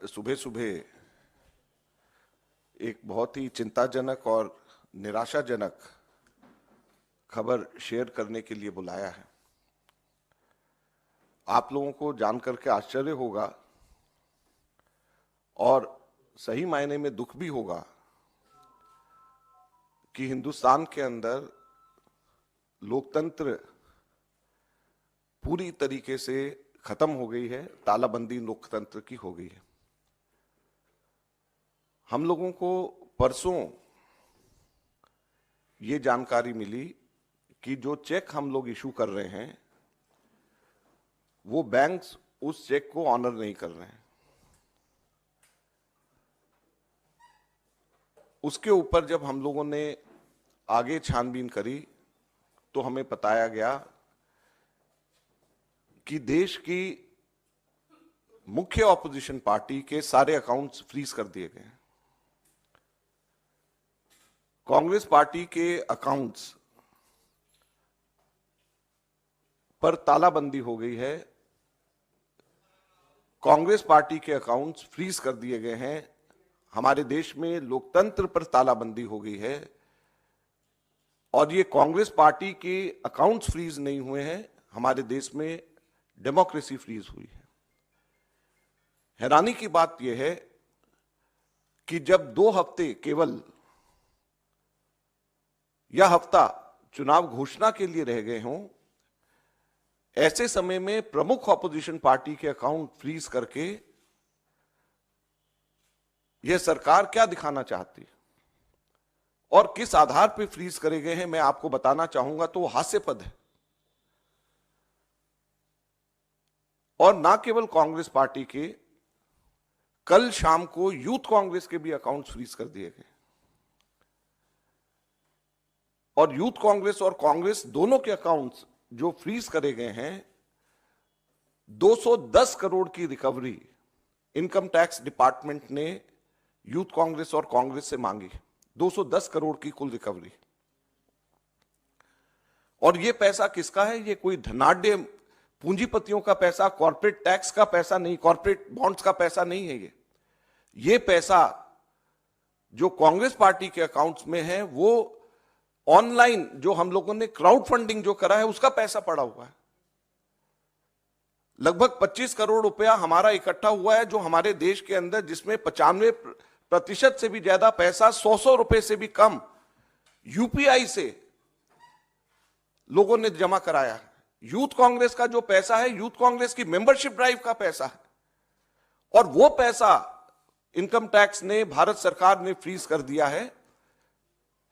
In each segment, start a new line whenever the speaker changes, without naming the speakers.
सुबह सुबह एक बहुत ही चिंताजनक और निराशाजनक खबर शेयर करने के लिए बुलाया है। आप लोगों को जानकर के आश्चर्य होगा और सही मायने में दुख भी होगा कि हिंदुस्तान के अंदर लोकतंत्र पूरी तरीके से खत्म हो गई है, तालाबंदी लोकतंत्र की हो गई है। हम लोगों को परसों ये जानकारी मिली कि जो चेक हम लोग इशू कर रहे हैं वो बैंक्स उस चेक को ऑनर नहीं कर रहे हैं। उसके ऊपर जब हम लोगों ने आगे छानबीन करी तो हमें बताया गया कि देश की मुख्य ऑपोजिशन पार्टी के सारे अकाउंट्स फ्रीज कर दिए गए हैं। कांग्रेस पार्टी के अकाउंट्स पर तालाबंदी हो गई है। कांग्रेस पार्टी के अकाउंट्स फ्रीज कर दिए गए हैं। हमारे देश में लोकतंत्र पर तालाबंदी हो गई है और ये कांग्रेस पार्टी के अकाउंट्स फ्रीज नहीं हुए हैं, हमारे देश में डेमोक्रेसी फ्रीज हुई है। हैरानी की बात यह है कि जब 2 हफ्ते केवल यह हफ्ता चुनाव घोषणा के लिए रह गए हों, ऐसे समय में प्रमुख ऑपोजिशन पार्टी के अकाउंट फ्रीज करके यह सरकार क्या दिखाना चाहती है और किस आधार पर फ्रीज करे गए हैं, मैं आपको बताना चाहूंगा तो हास्यास्पद है। और ना केवल कांग्रेस पार्टी के, कल शाम को यूथ कांग्रेस के भी अकाउंट्स फ्रीज कर दिए गए और यूथ कांग्रेस और कांग्रेस दोनों के अकाउंट्स जो फ्रीज करे गए हैं, 210 करोड़ की रिकवरी इनकम टैक्स डिपार्टमेंट ने यूथ कांग्रेस और कांग्रेस से मांगी। 210 करोड़ की कुल रिकवरी। और यह पैसा किसका है? यह कोई धनाढ्य पूंजीपतियों का पैसा, कॉर्पोरेट टैक्स का पैसा नहीं, कॉर्पोरेट बॉन्ड्स का पैसा नहीं है। ये पैसा जो कांग्रेस पार्टी के अकाउंट्स में है वो ऑनलाइन जो हम लोगों ने क्राउड फंडिंग जो करा है उसका पैसा पड़ा हुआ है। लगभग 25 करोड़ रुपया हमारा इकट्ठा हुआ है जो हमारे देश के अंदर, जिसमें 95% से भी ज्यादा पैसा 100 रुपए से भी कम यूपीआई से लोगों ने जमा कराया है। यूथ कांग्रेस का जो पैसा है, यूथ कांग्रेस की मेंबरशिप ड्राइव का पैसा है और वो पैसा इनकम टैक्स ने, भारत सरकार ने फ्रीज कर दिया है।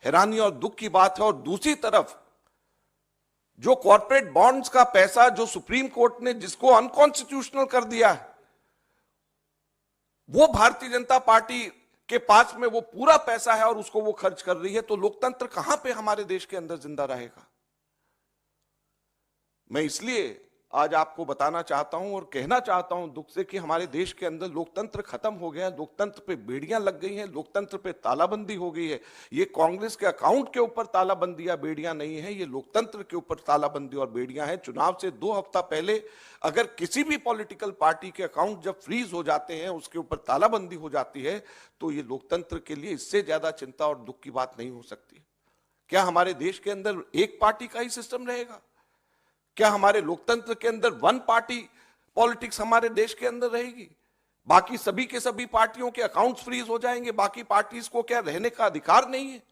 हैरानी और दुख की बात है। और दूसरी तरफ जो कॉर्पोरेट बॉन्ड्स का पैसा जो सुप्रीम कोर्ट ने जिसको अनकॉन्स्टिट्यूशनल कर दिया है, वो भारतीय जनता पार्टी के पास में वो पूरा पैसा है और उसको वो खर्च कर रही है। तो लोकतंत्र कहां पे हमारे देश के अंदर जिंदा रहेगा? मैं इसलिए आज आपको बताना चाहता हूं और कहना चाहता हूं दुख से कि हमारे देश के अंदर लोकतंत्र खत्म हो गया, लोकतंत्र पे बेड़ियां लग गई हैं, लोकतंत्र पे तालाबंदी हो गई है। ये कांग्रेस के अकाउंट के ऊपर तालाबंदी या बेड़ियां नहीं है, ये लोकतंत्र के ऊपर तालाबंदी और बेड़ियां हैं। चुनाव से 2 हफ्ता पहले अगर किसी भी पॉलिटिकल पार्टी के अकाउंट जब फ्रीज हो जाते हैं, उसके ऊपर तालाबंदी हो जाती है, तो ये लोकतंत्र के लिए इससे ज्यादा चिंता और दुख की बात नहीं हो सकती। क्या हमारे देश के अंदर एक पार्टी का ही सिस्टम रहेगा? क्या हमारे लोकतंत्र के अंदर वन पार्टी पॉलिटिक्स हमारे देश के अंदर रहेगी? बाकी सभी के सभी पार्टियों के अकाउंट्स फ्रीज हो जाएंगे? बाकी पार्टीज को क्या रहने का अधिकार नहीं है?